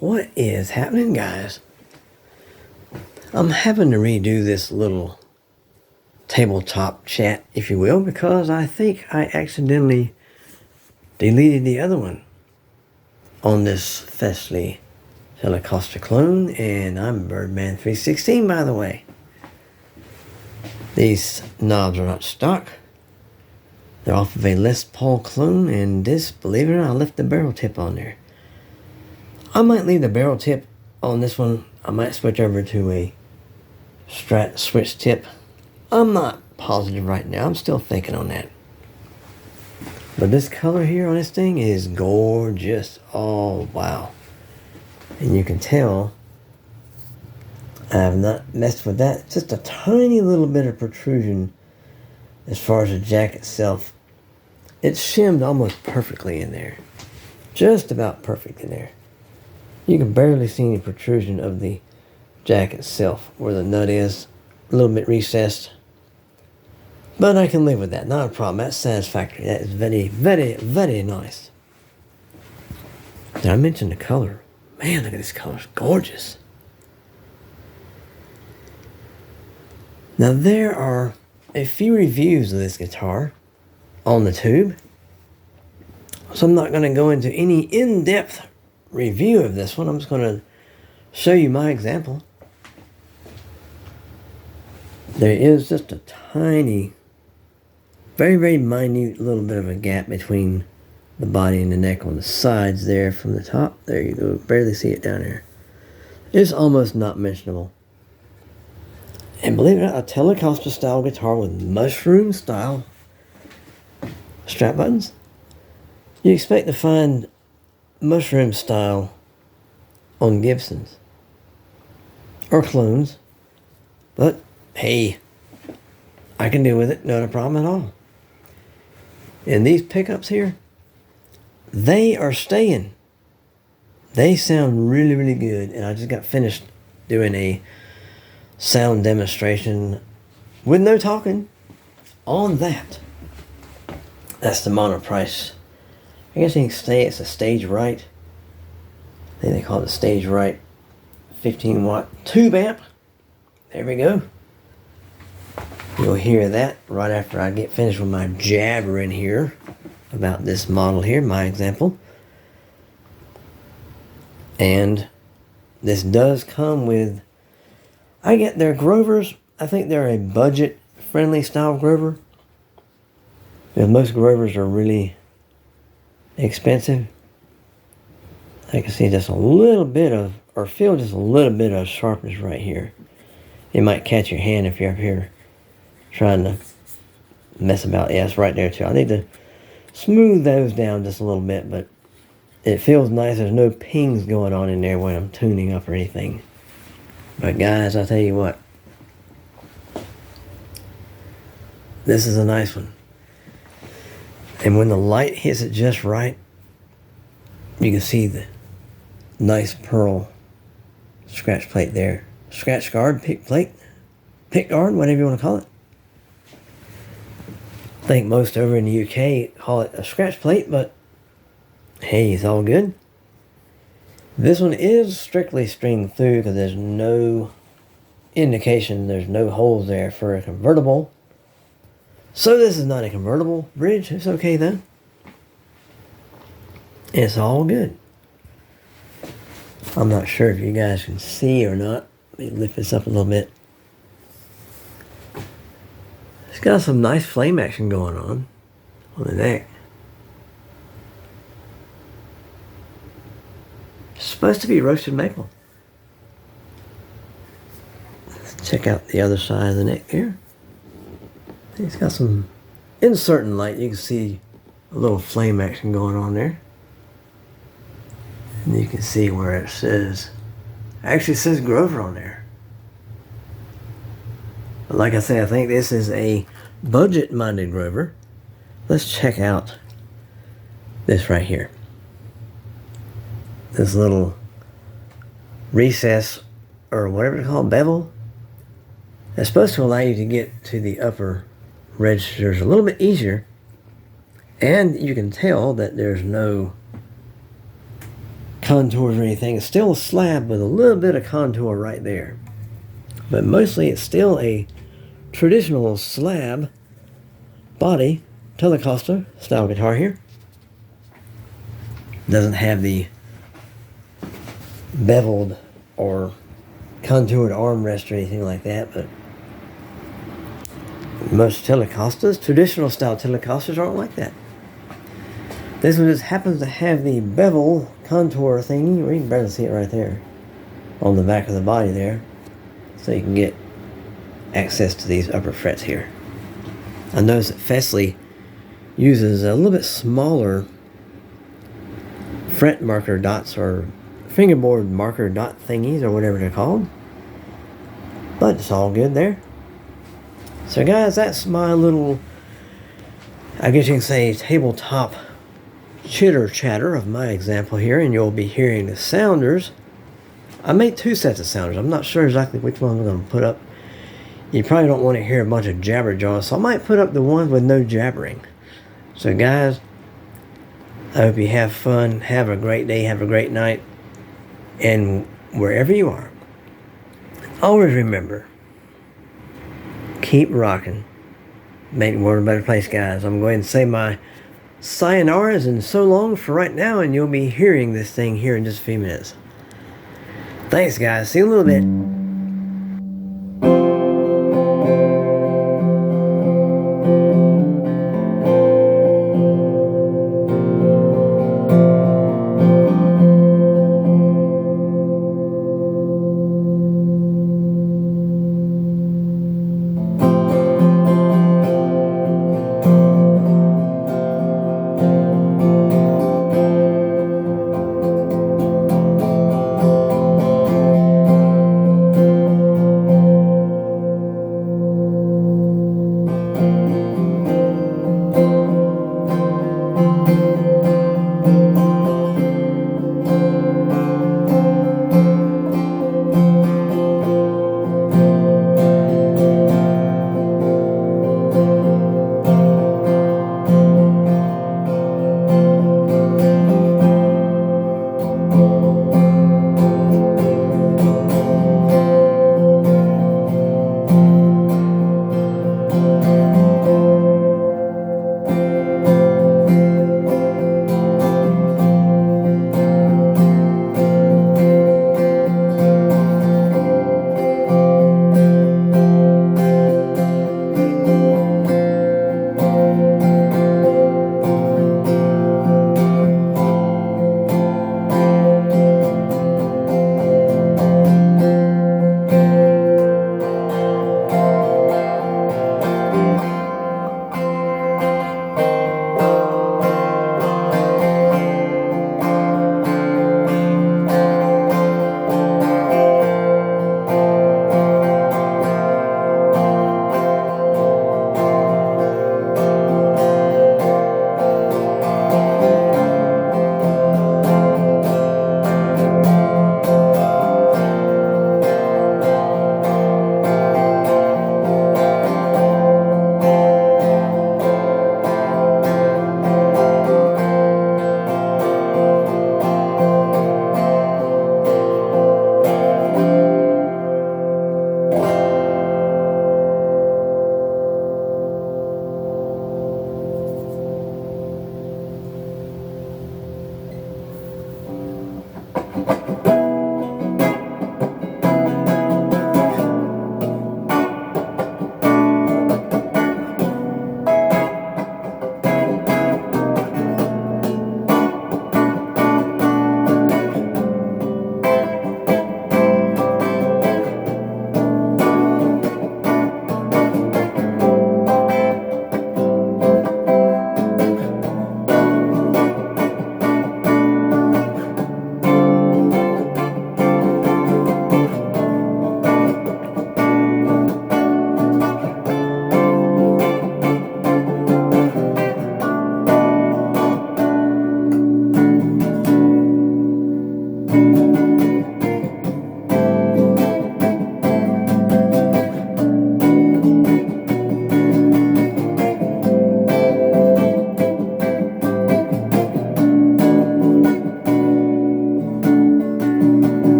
What is happening, guys? I'm having to redo this little tabletop chat, if you will, because I think I accidentally deleted the other one on this fesley Telecaster clone, and I'm Birdman 316, by the way. These knobs are not stock. They're off of a Les Paul clone, and this, believe it or not, I left the barrel tip on there. I might leave the barrel tip on this one. I might switch over to a Strat switch tip. I'm not positive right now. I'm still thinking on that. But this color here on this thing is gorgeous. Oh, wow. And you can tell I have not messed with that. Just a tiny little bit of protrusion as far as the jack itself. It's shimmed almost perfectly in there. Just about perfect in there. You can barely see any protrusion of the jack itself where the nut is. A little bit recessed. But I can live with that. Not a problem. That's satisfactory. That is very, very, very nice. Did I mention the color? Man, look at this color. It's gorgeous. Now, there are a few reviews of this guitar on the tube. So I'm not going to go into any in-depth review of this one. I'm just going to show you my example. There is just a tiny, very, very minute little bit of a gap between the body and the neck on the sides there from the top. There you go. Barely see it down there. It's almost not mentionable. And believe it or not, a Telecaster style guitar with mushroom style strap buttons. You expect to find mushroom style on Gibsons or clones, but hey, I can deal with it, not a problem at all. And these pickups here, they are staying. They sound really, really good, and I just got finished doing a sound demonstration with no talking on that. That's the monoprice. I guess you can say it's a stage right. I think they call it a stage right 15 watt tube amp. There we go. You'll hear that right after I get finished with my jabbering here about this model here, my example. And this does come with, I get their Grovers. I think they're a budget friendly style Grover. Because most Grovers are really expensive. I can see just a little bit of, or feel just a little bit of sharpness right here. It might catch your hand if you're up here trying to mess about. Yeah, it's right there too. I need to smooth those down just a little bit, but it feels nice. There's no pings going on in there when I'm tuning up or anything. But guys, I'll tell you what. This is a nice one. And when the light hits it just right, you can see the nice pearl scratch plate there. Scratch guard, pick plate, pick guard, whatever you want to call it. I think most over in the UK call it a scratch plate, but hey, it's all good. This one is strictly string through because there's no indication, there's no holes there for a convertible. So this is not a convertible bridge. It's okay though. It's all good. I'm not sure if you guys can see or not. Let me lift this up a little bit. It's got some nice flame action going on the neck. It's supposed to be roasted maple. Let's check out the other side of the neck here. It's got some, in certain light, you can see a little flame action going on there. And you can see where it says, actually it says Grover on there. But like I say, I think this is a budget-minded Grover. Let's check out this right here. This little recess, or whatever it's called, bevel. It's supposed to allow you to get to the upper registers a little bit easier. And you can tell that there's no contours or anything. It's still a slab with a little bit of contour right there. But mostly it's still a traditional slab body Telecaster style guitar here. Doesn't have the beveled or contoured armrest or anything like that, but most Telecasters, traditional style Telecasters, aren't like that. This one just happens to have the bevel contour thingy, where you can barely see it right there on the back of the body there, so you can get access to these upper frets here. I noticed that Fesley uses a little bit smaller fret marker dots or fingerboard marker dot thingies or whatever they're called, but it's all good there. So guys, that's my little, I guess you can say, tabletop chitter chatter of my example here, and you'll be hearing the sounders. I made 2 sets of sounders. I'm not sure exactly which one I'm going to put up. You probably don't want to hear a bunch of jabber jaws, so I might put up the ones with no jabbering. So guys, I hope you have fun, have a great day, have a great night, and wherever you are, always remember, keep rocking. Make the world a better place, guys. I'm going to say my sayonaras and so long for right now, and you'll be hearing this thing here in just a few minutes. Thanks, guys. See you in a little bit.